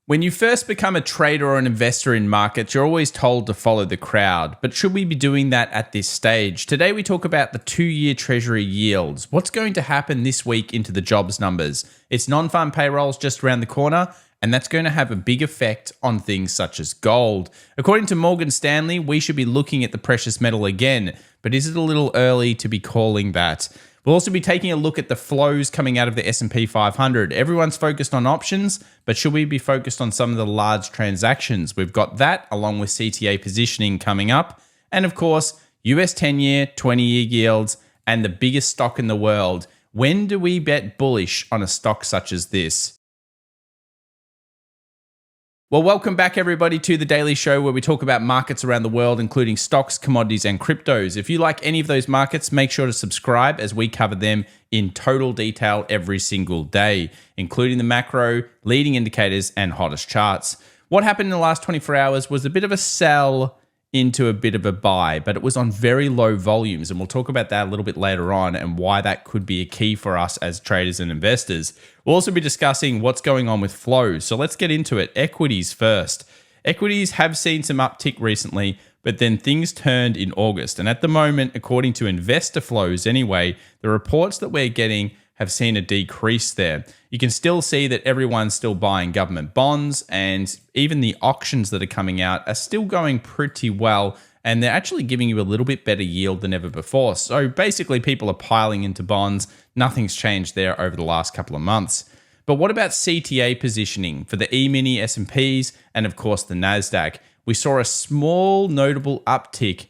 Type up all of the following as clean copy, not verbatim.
When you first become a trader or an investor in markets, you're always told to follow the crowd. But should we be doing that at this stage? Today, we talk about the 2-year Treasury yields. What's going to happen this week into the jobs numbers? It's non-farm payrolls just around the corner, and that's going to have a big effect on things such as gold. According to Morgan Stanley, we should be looking at the precious metal again, but is it a little early to be calling that? We'll also be taking a look at the flows coming out of the S&P 500. Everyone's focused on options, but should we be focused on some of the large transactions? We've got that along with CTA positioning coming up. And of course, US 10-year, 20-year yields, and the biggest stock in the world. When do we bet bullish on a stock such as this? Well, welcome back everybody to The Daily Show, where we talk about markets around the world, including stocks, commodities, and cryptos. If you like any of those markets, make sure to subscribe as we cover them in total detail every single day, including the macro, leading indicators, and hottest charts. What happened in the last 24 hours was a bit of a sell into a bit of a buy, but it was on very low volumes. And we'll talk about that a little bit later on and why that could be a key for us as traders and investors. We'll also be discussing what's going on with flows. So let's get into it. Equities first. Equities have seen some uptick recently, but then things turned in August. And at the moment, according to investor flows anyway, the reports that we're getting have seen a decrease there. You can still see that everyone's still buying government bonds, and even the auctions that are coming out are still going pretty well, and they're actually giving you a little bit better yield than ever before. So basically people are piling into bonds. Nothing's changed there over the last couple of months. But what about CTA positioning for the E-mini S&Ps and of course the NASDAQ? We saw a small notable uptick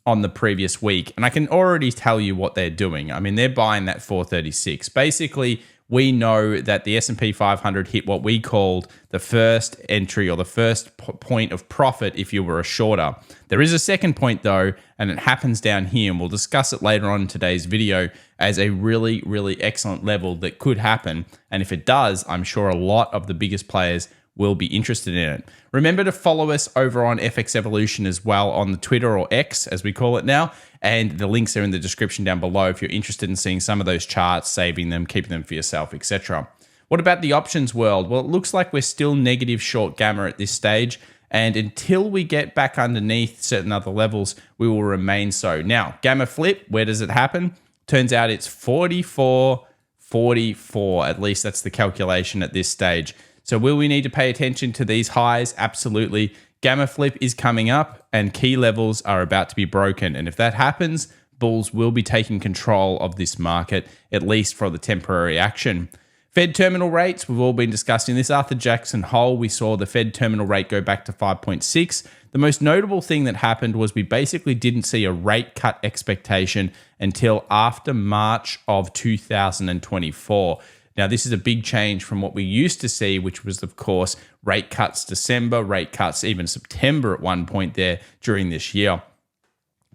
on the previous week, and I can already tell you what they're doing. I mean, they're buying that 436. Basically, we know that the S&P 500 hit what we called the first entry or the first point of profit if you were a shorter. There is a second point though, and it happens down here, and we'll discuss it later on in today's video as a really, really excellent level that could happen. And if it does, I'm sure a lot of the biggest players will be interested in it. Remember to follow us over on FX Evolution as well on the Twitter, or X as we call it now, and the links are in the description down below if you're interested in seeing some of those charts, saving them, keeping them for yourself, etc. What about the options world? Well, it looks like we're still negative short gamma at this stage, and until we get back underneath certain other levels, we will remain so. Now, gamma flip, where does it happen? Turns out it's 44.44, at least that's the calculation at this stage. So will we need to pay attention to these highs? Absolutely. Gamma flip is coming up and key levels are about to be broken. And if that happens, bulls will be taking control of this market, at least for the temporary action. Fed terminal rates, we've all been discussing this. After Jackson Hole, we saw the Fed terminal rate go back to 5.6. The most notable thing that happened was we basically didn't see a rate cut expectation until after March of 2024. Now, this is a big change from what we used to see, which was, of course, rate cuts December, rate cuts even September at one point there during this year.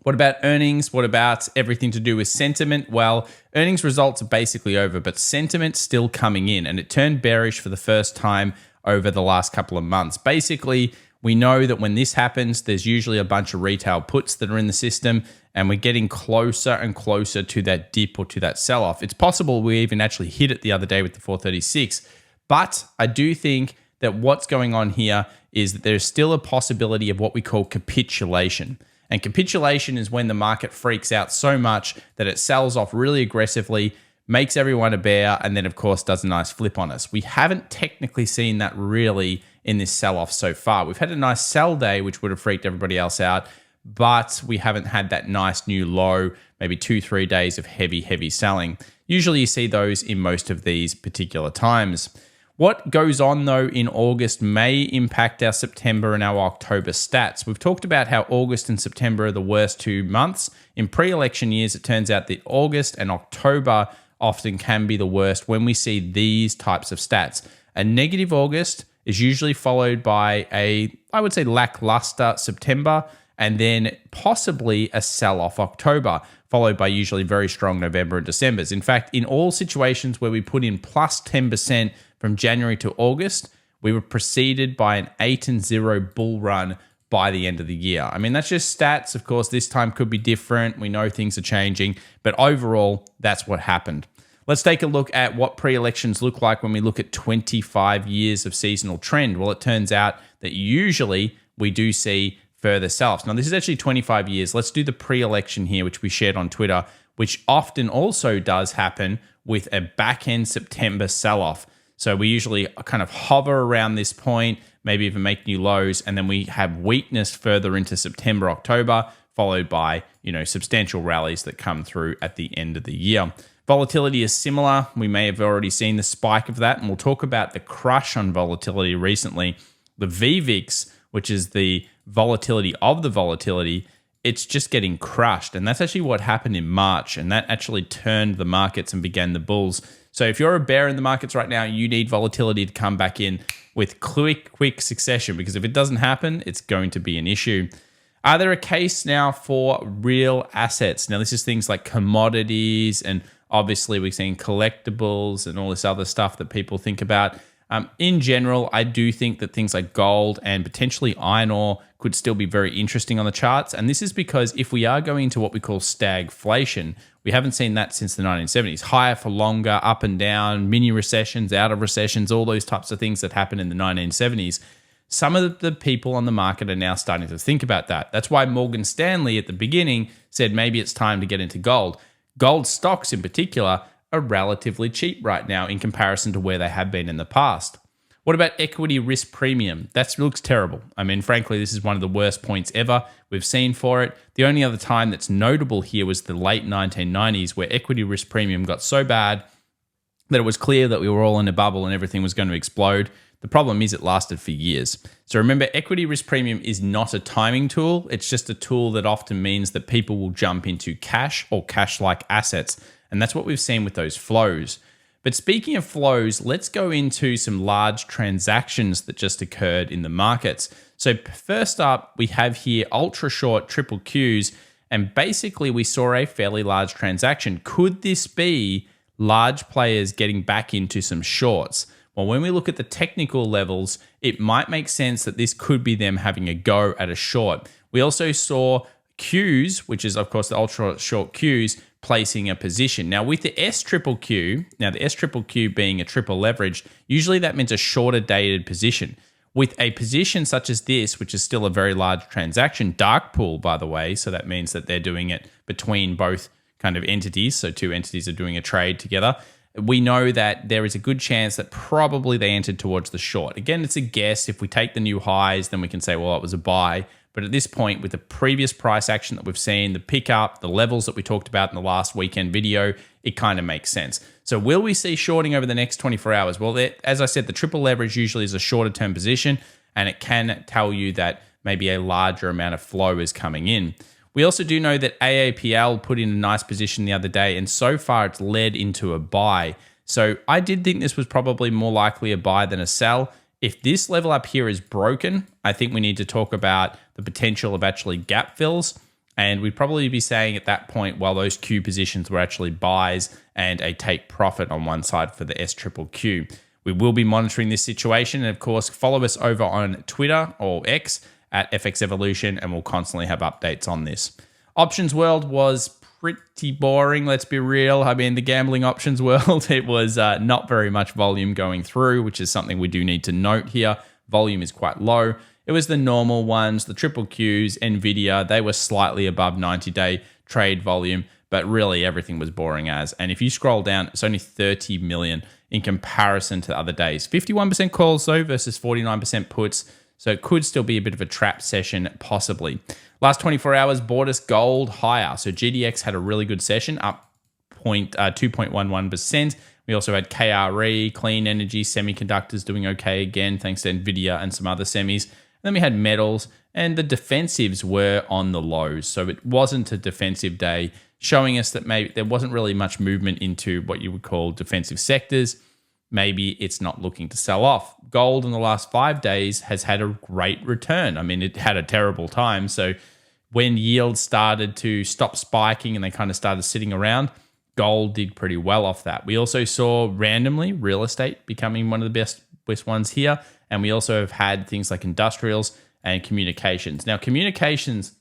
What about earnings? What about everything to do with sentiment? Well, earnings results are basically over, but sentiment's still coming in, and it turned bearish for the first time over the last couple of months. Basically, we know that when this happens, there's usually a bunch of retail puts that are in the system, and we're getting closer and closer to that dip or to that sell-off. It's possible we even actually hit it the other day with the 436, but I do think that what's going on here is that there's still a possibility of what we call capitulation. And capitulation is when the market freaks out so much that it sells off really aggressively, makes everyone a bear, and then of course does a nice flip on us. We haven't technically seen that really in this sell-off so far. We've had a nice sell day, which would have freaked everybody else out, but we haven't had that nice new low, maybe 2-3 days of heavy selling. Usually you see those in most of these particular times. What goes on though in August may impact our September and our October stats. We've talked about how August and September are the worst 2 months. In pre-election years, it turns out that August and October often can be the worst when we see these types of stats. A negative August is usually followed by I would say lackluster September, and then possibly a sell-off October, followed by usually very strong November and Decembers. In fact, in all situations where we put in plus 10% from January to August, we were preceded by an 8-0 bull run by the end of the year. I mean, that's just stats. Of course, this time could be different. We know things are changing, but overall, that's what happened. Let's take a look at what pre-elections look like when we look at 25 years of seasonal trend. Well, it turns out that usually we do see further sell-offs. Now, this is actually 25 years. Let's do the pre-election here, which we shared on Twitter, which often also does happen with a back-end September sell-off. So we usually kind of hover around this point, maybe even make new lows, and then we have weakness further into September, October, followed by, substantial rallies that come through at the end of the year. Volatility is similar. We may have already seen the spike of that, and we'll talk about the crush on volatility recently. The VVIX, which is the volatility of the volatility, it's just getting crushed. And that's actually what happened in March, and that actually turned the markets and began the bulls. So if you're a bear in the markets right now, you need volatility to come back in with quick succession, because if it doesn't happen, it's going to be an issue. Are there a case now for real assets? Now, this is things like commodities, and obviously we're seeing collectibles and all this other stuff that people think about. In general, I do think that things like gold and potentially iron ore could still be very interesting on the charts. And this is because if we are going into what we call stagflation, we haven't seen that since the 1970s. Higher for longer, up and down, mini recessions, out of recessions, all those types of things that happened in the 1970s. Some of the people on the market are now starting to think about that. That's why Morgan Stanley at the beginning said maybe it's time to get into gold. Gold stocks in particular are relatively cheap right now in comparison to where they have been in the past. What about equity risk premium? That looks terrible. I mean, frankly, this is one of the worst points ever we've seen for it. The only other time that's notable here was the late 1990s, where equity risk premium got so bad that it was clear that we were all in a bubble and everything was going to explode. The problem is it lasted for years. So remember, equity risk premium is not a timing tool. It's just a tool that often means that people will jump into cash or cash-like assets. And that's what we've seen with those flows. But speaking of flows, let's go into some large transactions that just occurred in the markets. So first up, we have here ultra short triple Qs. And basically we saw a fairly large transaction. Could this be large players getting back into some shorts? Well, when we look at the technical levels, it might make sense that this could be them having a go at a short. We also saw Qs, which is of course the ultra short Qs, placing a position. Now with the SQQQ, the SQQQ being a triple leveraged, usually that means a shorter dated position. With a position such as this, which is still a very large transaction, dark pool by the way, so that means that they're doing it between both kind of entities, so two entities are doing a trade together. We know that there is a good chance that probably they entered towards the short. Again, it's a guess. If we take the new highs, then we can say, well, it was a buy. But at this point, with the previous price action that we've seen, the pickup, the levels that we talked about in the last weekend video, it kind of makes sense. So will we see shorting over the next 24 hours? Well, as I said, the triple leverage usually is a shorter term position, and it can tell you that maybe a larger amount of flow is coming in. We also do know that AAPL put in a nice position the other day, and so far it's led into a buy. So I did think this was probably more likely a buy than a sell. If this level up here is broken, I think we need to talk about the potential of actually gap fills. And we'd probably be saying at that point, while those Q positions were actually buys and a take profit on one side for the SQQQ. We will be monitoring this situation. And of course, follow us over on Twitter or X at FX Evolution, and we'll constantly have updates on this. Options world was pretty boring, let's be real. I mean, the gambling options world, it was not very much volume going through, which is something we do need to note here. Volume is quite low. It was the normal ones, the triple Qs, Nvidia, they were slightly above 90-day trade volume, but really everything was boring as. And if you scroll down, it's only 30 million in comparison to the other days. 51% calls though versus 49% puts. So it could still be a bit of a trap session, possibly. Last 24 hours, bought us gold higher. So GDX had a really good session, up 2.11%. We also had KRE, clean energy, semiconductors doing okay again, thanks to Nvidia and some other semis. And then we had metals, and the defensives were on the lows. So it wasn't a defensive day, showing us that maybe there wasn't really much movement into what you would call defensive sectors. Maybe it's not looking to sell off. Gold in the last 5 days has had a great return. I mean, it had a terrible time. So when yields started to stop spiking and they kind of started sitting around, gold did pretty well off that. We also saw randomly real estate becoming one of the best ones here. And we also have had things like industrials and communications. Now, communications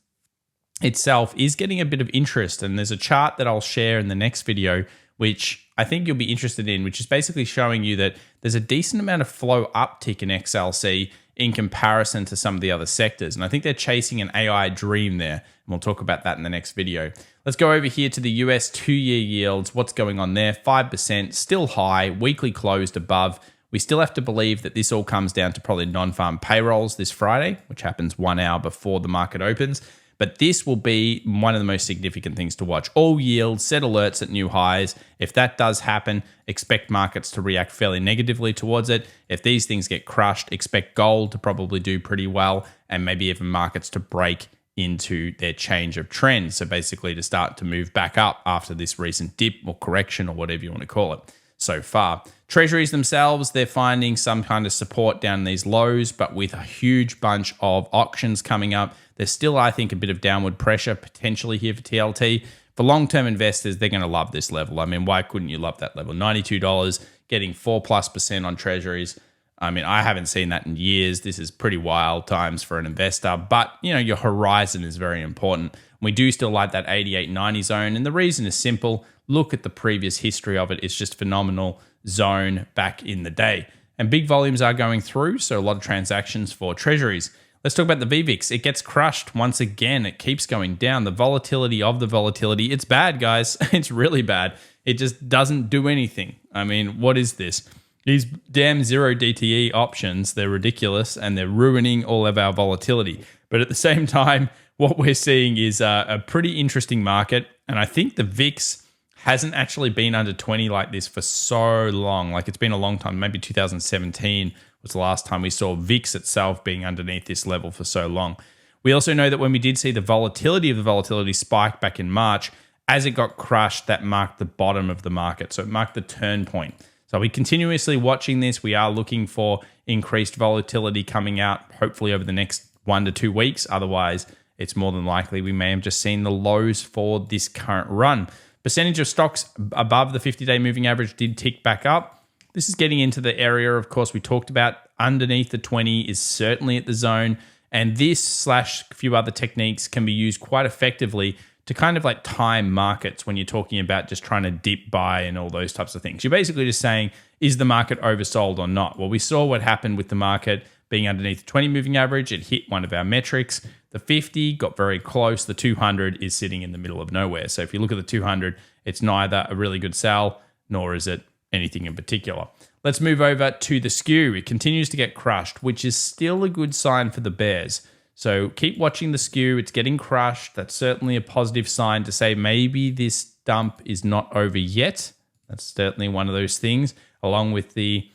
itself is getting a bit of interest. And there's a chart that I'll share in the next video which I think you'll be interested in, which is basically showing you that there's a decent amount of flow uptick in XLC in comparison to some of the other sectors. And I think they're chasing an AI dream there. And we'll talk about that in the next video. Let's go over here to the US 2-year yields. What's going on there? 5%, still high, weekly closed above. We still have to believe that this all comes down to probably non-farm payrolls this Friday, which happens 1 hour before the market opens. But this will be one of the most significant things to watch. All yields, set alerts at new highs. If that does happen, expect markets to react fairly negatively towards it. If these things get crushed, expect gold to probably do pretty well, and maybe even markets to break into their change of trend. So basically to start to move back up after this recent dip or correction or whatever you want to call it so far. Treasuries themselves, they're finding some kind of support down these lows, but with a huge bunch of auctions coming up, there's still, I think, a bit of downward pressure potentially here for TLT. For long-term investors, they're going to love this level. I mean, why couldn't you love that level? $92, getting 4+% on treasuries. I mean, I haven't seen that in years. This is pretty wild times for an investor, but you know, your horizon is very important. We do still like that 88.90 zone, and the reason is simple. Look at the previous history of it. It's just phenomenal zone back in the day. And big volumes are going through, so a lot of transactions for treasuries. Let's talk about the VVIX. It gets crushed once again. It keeps going down. The volatility of the volatility, it's bad, guys. It's really bad. It just doesn't do anything. I mean, what is this? These damn 0 DTE options, they're ridiculous and they're ruining all of our volatility. But at the same time, what we're seeing is a pretty interesting market. And I think the VIX hasn't actually been under 20 like this for so long. Like it's been a long time. Maybe 2017 was the last time we saw VIX itself being underneath this level for so long. We also know that when we did see the volatility of the volatility spike back in March, as it got crushed, that marked the bottom of the market. So it marked the turn point. So we're continuously watching this. We are looking for increased volatility coming out, hopefully over the next 1 to 2 weeks. Otherwise, it's more than likely we may have just seen the lows for this current run. Percentage of stocks above the 50-day moving average did tick back up. This is getting into the area, of course, we talked about. Underneath the 20 is certainly at the zone. And this / a few other techniques can be used quite effectively to kind of like time markets when you're talking about just trying to dip buy and all those types of things. You're basically just saying, is the market oversold or not? Well, we saw what happened with the market being underneath the 20 moving average. It hit one of our metrics. The 50 got very close. The 200 is sitting in the middle of nowhere. So if you look at the 200, it's neither a really good sell, nor is it anything in particular. Let's move over to the skew. It continues to get crushed, which is still a good sign for the bears. So keep watching the skew. It's getting crushed. That's certainly a positive sign to say maybe this dump is not over yet. That's certainly one of those things, along with the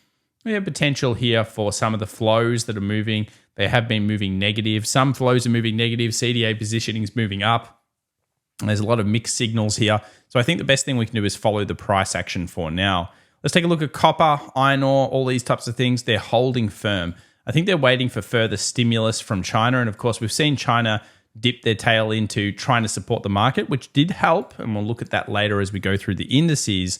potential here for some of the flows that are moving. They have been moving negative. Some flows are moving negative. CDA positioning is moving up. There's a lot of mixed signals here. So I think the best thing we can do is follow the price action for now. Let's take a look at copper, iron ore, all these types of things. They're holding firm. I think they're waiting for further stimulus from China. And of course, we've seen China dip their tail into trying to support the market, which did help. And we'll look at that later as we go through the indices.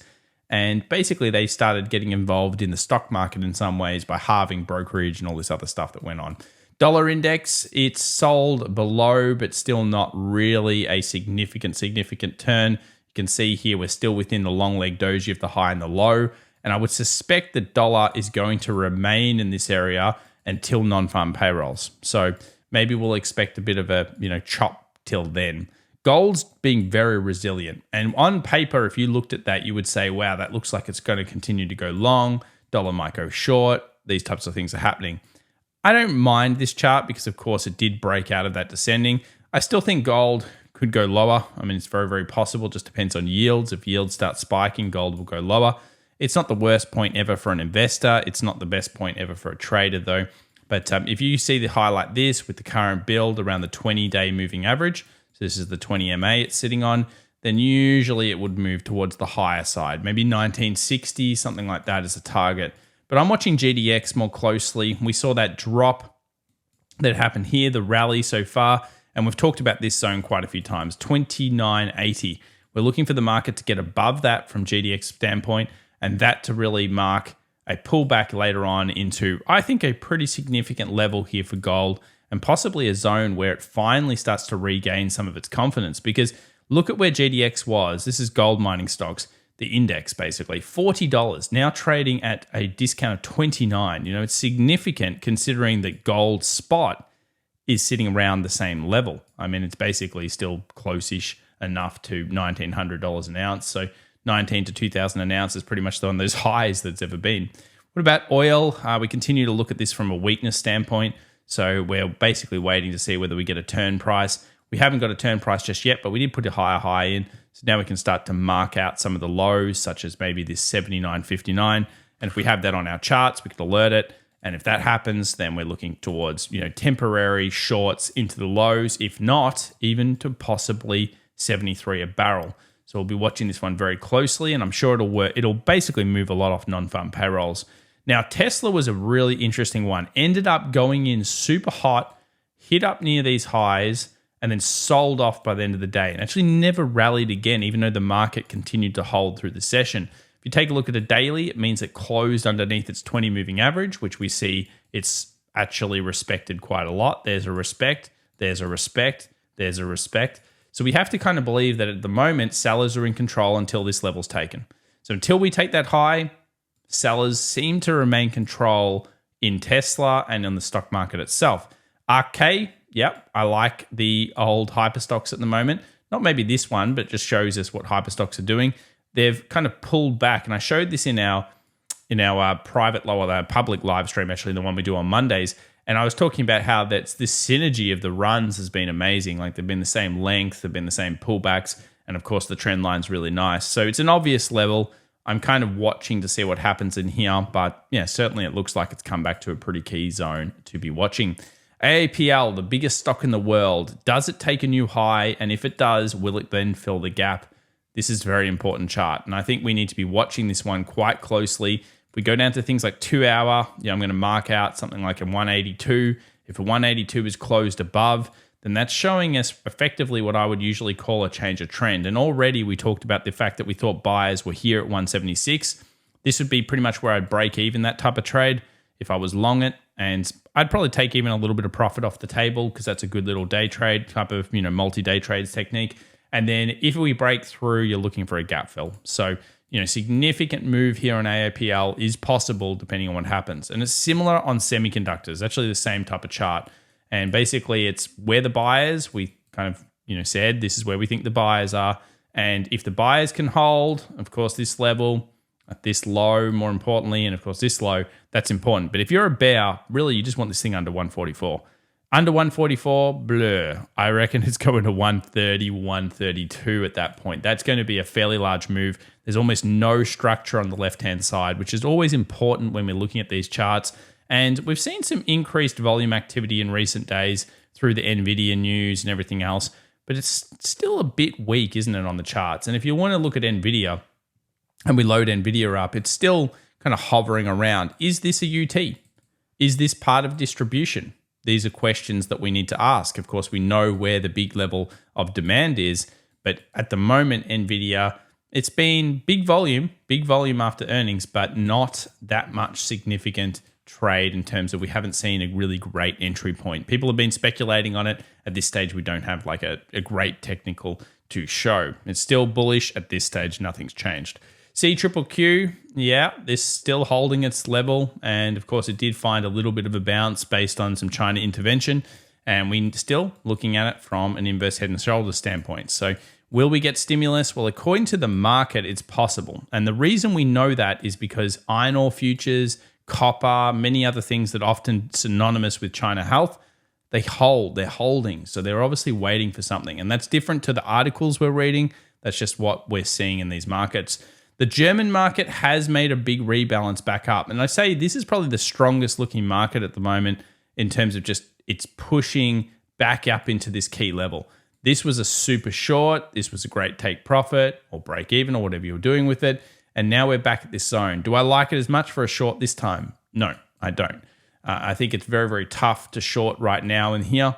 And basically, they started getting involved in the stock market in some ways by halving brokerage and all this other stuff that went on. Dollar index, it's sold below, but still not really a significant turn. You can see here we're still within the long leg doji of the high and the low. And I would suspect the dollar is going to remain in this area until non-farm payrolls. So maybe we'll expect a bit of a chop till then. Gold's being very resilient. And on paper, if you looked at that, you would say, wow, that looks like it's going to continue to go long. Dollar might go short. These types of things are happening. I don't mind this chart because, of course, it did break out of that descending. I still think gold could go lower. I mean, it's very, very possible. Just depends on yields. If yields start spiking, gold will go lower. It's not the worst point ever for an investor. It's not the best point ever for a trader, though. But if you see the high like this with the current build around the 20-day moving average, so this is the 20 MA it's sitting on, then usually it would move towards the higher side. Maybe 1960, something like that is a target. But I'm watching GDX more closely. We saw that drop that happened here, the rally so far, and we've talked about this zone quite a few times, 2980. We're looking for the market to get above that from GDX standpoint, and that to really mark a pullback later on into, I think, a pretty significant level here for gold, and possibly a zone where it finally starts to regain some of its confidence. Because look at where GDX was. This is gold mining stocks. the index basically, $40, now trading at a discount of 29. It's significant considering that gold spot is sitting around the same level. I mean, it's basically still close-ish enough to $1,900 an ounce. So 19 to 2,000 an ounce is pretty much one of those highs that's ever been. What about oil? We continue to look at this from a weakness standpoint. So we're basically waiting to see whether we get a turn price. We haven't got a turn price just yet, but we did put a higher high in. So now we can start to mark out some of the lows, such as maybe this 79.59. And if we have that on our charts, we can alert it. And if that happens, then we're looking towards, temporary shorts into the lows, if not even to possibly 73 a barrel. So we'll be watching this one very closely, and I'm sure it'll work. It'll basically move a lot off non-farm payrolls. Now, Tesla was a really interesting one. Ended up going in super hot, hit up near these highs, and then sold off by the end of the day, and actually never rallied again, even though the market continued to hold through the session. If you take a look at a daily, it means it closed underneath its 20 moving average, which we see it's actually respected quite a lot. There's a respect, there's a respect, there's a respect. So we have to kind of believe that at the moment, sellers are in control until this level's taken. So until we take that high, sellers seem to remain control in Tesla and on the stock market itself. RK, yep, I like the old hyperstocks at the moment. Not maybe this one, but just shows us what hyperstocks are doing. They've kind of pulled back, and I showed this in our public live stream, actually the one we do on Mondays. And I was talking about how that's this synergy of the runs has been amazing. Like they've been the same length, they've been the same pullbacks, and of course the trend line's really nice. So it's an obvious level. I'm kind of watching to see what happens in here, but yeah, certainly it looks like it's come back to a pretty key zone to be watching. AAPL, the biggest stock in the world, does it take a new high? And if it does, will it then fill the gap? This is a very important chart, and I think we need to be watching this one quite closely. If we go down to things like 2 hour, I'm going to mark out something like a 182. If a 182 is closed above, then that's showing us effectively what I would usually call a change of trend. And already we talked about the fact that we thought buyers were here at 176. This would be pretty much where I'd break even that type of trade if I was long it. And I'd probably take even a little bit of profit off the table because that's a good little day trade type of, multi-day trades technique. And then if we break through, you're looking for a gap fill. So, significant move here on AAPL is possible depending on what happens. And it's similar on semiconductors, actually the same type of chart. And basically it's where the buyers, we kind of, said this is where we think the buyers are. And if the buyers can hold, of course, this level, at this low, more importantly, and of course this low, that's important. But if you're a bear, really you just want this thing under 144. Under 144, blur. I reckon it's going to 130, 132 at that point. That's going to be a fairly large move. There's almost no structure on the left-hand side, which is always important when we're looking at these charts. And we've seen some increased volume activity in recent days through the NVIDIA news and everything else, but it's still a bit weak, isn't it, on the charts? And if you want to look at NVIDIA, and we load NVIDIA up, it's still kind of hovering around. Is this a UT? Is this part of distribution? These are questions that we need to ask. Of course, we know where the big level of demand is, but at the moment, NVIDIA, it's been big volume after earnings, but not that much significant trade in terms of we haven't seen a really great entry point. People have been speculating on it. At this stage, we don't have like a great technical to show. It's still bullish at this stage. Nothing's changed. CQQQ, yeah, this still holding its level. And of course, it did find a little bit of a bounce based on some China intervention. And we're still looking at it from an inverse head and shoulders standpoint. So will we get stimulus? Well, according to the market, it's possible. And the reason we know that is because iron ore futures, copper, many other things that are often synonymous with China health, they're holding. So they're obviously waiting for something. And that's different to the articles we're reading. That's just what we're seeing in these markets. The German market has made a big rebalance back up. And I say this is probably the strongest looking market at the moment in terms of just it's pushing back up into this key level. This was a super short. This was a great take profit or break even or whatever you're doing with it. And now we're back at this zone. Do I like it as much for a short this time? No, I don't. I think it's very, very tough to short right now in here.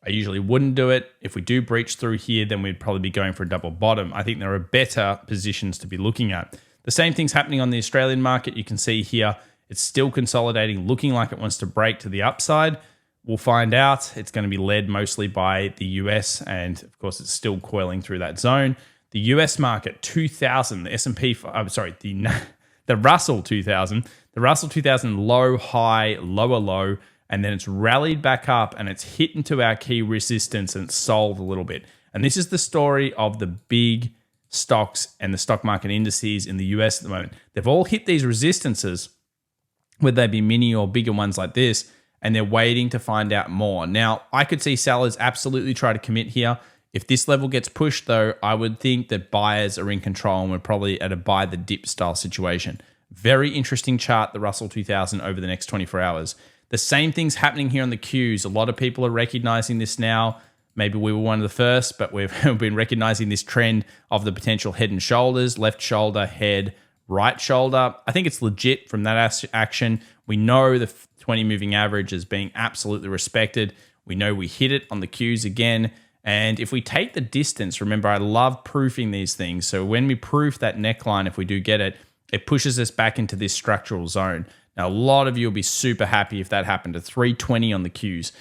I usually wouldn't do it. If we do breach through here, then we'd probably be going for a double bottom. I think there are better positions to be looking at. The same thing's happening on the Australian market. You can see here, it's still consolidating, looking like it wants to break to the upside. We'll find out. It's going to be led mostly by the US, and of course, it's still coiling through that zone. The US market 2000, the S&P, the Russell 2000, the Russell 2000 low, high, lower, low, and then it's rallied back up and it's hit into our key resistance and it's sold a little bit. And this is the story of the big stocks and the stock market indices in the US at the moment. They've all hit these resistances, whether they be mini or bigger ones like this, and they're waiting to find out more. Now, I could see sellers absolutely try to commit here. If this level gets pushed, though, I would think that buyers are in control and we're probably at a buy the dip style situation. Very interesting chart, the Russell 2000 over the next 24 hours. The same thing's happening here on the Qs. A lot of people are recognizing this now. Maybe we were one of the first, but we've been recognizing this trend of the potential head and shoulders, left shoulder, head, right shoulder. I think it's legit from that action. We know the 20 moving average is being absolutely respected. We know we hit it on the Qs again. And if we take the distance, remember, I love proofing these things. So when we proof that neckline, if we do get it, it pushes us back into this structural zone. Now, a lot of you will be super happy if that happened to 320 on the Qs.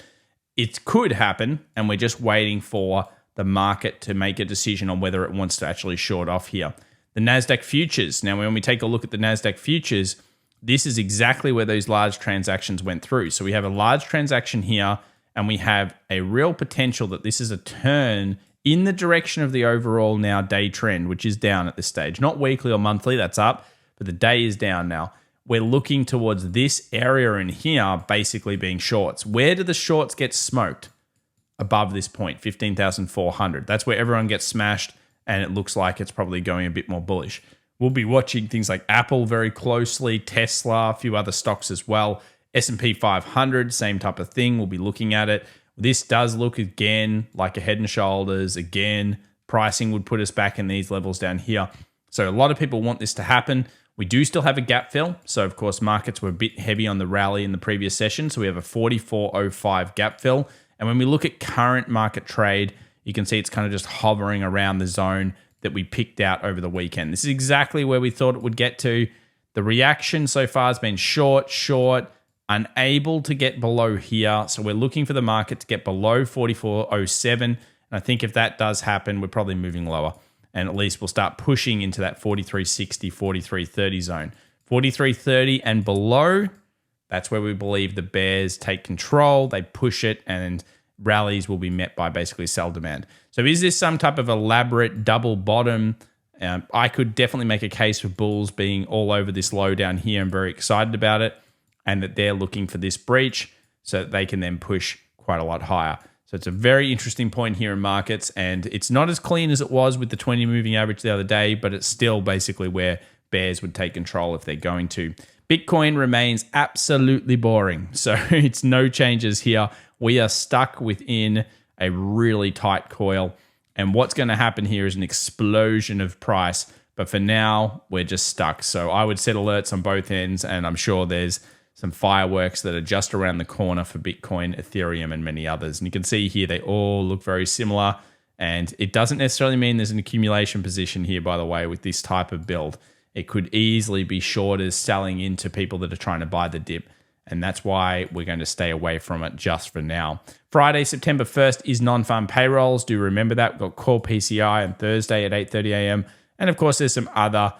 It could happen, and we're just waiting for the market to make a decision on whether it wants to actually short off here. The NASDAQ futures. Now, when we take a look at the NASDAQ futures, this is exactly where those large transactions went through. So we have a large transaction here, and we have a real potential that this is a turn in the direction of the overall now day trend, which is down at this stage. Not weekly or monthly, that's up, but the day is down now. We're looking towards this area in here basically being shorts. Where do the shorts get smoked? Above this point, 15,400. That's where everyone gets smashed, and it looks like it's probably going a bit more bullish. We'll be watching things like Apple very closely, Tesla, a few other stocks as well. S&P 500, same type of thing. We'll be looking at it. This does look again like a head and shoulders. Again, pricing would put us back in these levels down here. So a lot of people want this to happen. We do still have a gap fill. So, of course, markets were a bit heavy on the rally in the previous session. So we have a 44.05 gap fill. And when we look at current market trade, you can see it's kind of just hovering around the zone that we picked out over the weekend. This is exactly where we thought it would get to. The reaction so far has been short, unable to get below here. So we're looking for the market to get below 44.07. And I think if that does happen, we're probably moving lower. And at least we'll start pushing into that 43.60, 43.30 zone. 43.30 and below, that's where we believe the bears take control. They push it, and rallies will be met by basically sell demand. So is this some type of elaborate double bottom? I could definitely make a case for bulls being all over this low down here. I'm very excited about it, and that they're looking for this breach so that they can then push quite a lot higher. So it's a very interesting point here in markets, and it's not as clean as it was with the 20 moving average the other day, but it's still basically where bears would take control if they're going to. Bitcoin remains absolutely boring. So it's no changes here. We are stuck within a really tight coil, and what's going to happen here is an explosion of price. But for now, we're just stuck. So I would set alerts on both ends, and I'm sure there's some fireworks that are just around the corner for Bitcoin, Ethereum, and many others. And you can see here, they all look very similar. And it doesn't necessarily mean there's an accumulation position here, by the way, with this type of build. It could easily be shorters selling into people that are trying to buy the dip. And that's why we're going to stay away from it just for now. Friday, September 1st is non-farm payrolls. Do remember that. We've got core PCI on Thursday at 8:30 a.m. And of course, there's some other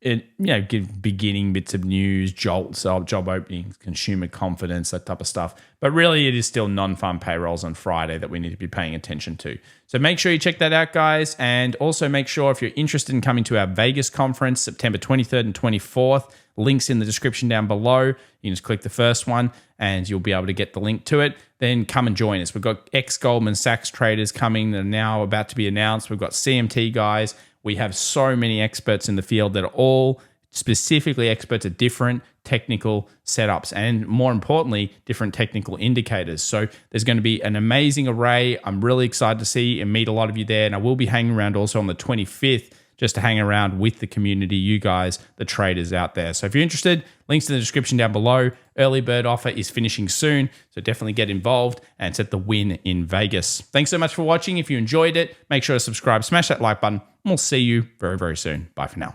beginning bits of news, jolts, job openings, consumer confidence, that type of stuff. But really, it is still non-farm payrolls on Friday that we need to be paying attention to. So make sure you check that out, guys. And also make sure if you're interested in coming to our Vegas conference, September 23rd and 24th, links in the description down below. You can just click the first one and you'll be able to get the link to it. Then come and join us. We've got ex-Goldman Sachs traders coming that are now about to be announced. We've got CMT guys. We have so many experts in the field that are all specifically experts at different technical setups and, more importantly, different technical indicators. So there's going to be an amazing array. I'm really excited to see and meet a lot of you there. And I will be hanging around also on the 25th just to hang around with the community, you guys, the traders out there. So if you're interested, links in the description down below. Early bird offer is finishing soon, so definitely get involved and set the win in Vegas. Thanks so much for watching. If you enjoyed it, make sure to subscribe, smash that like button, and we'll see you very, very soon. Bye for now.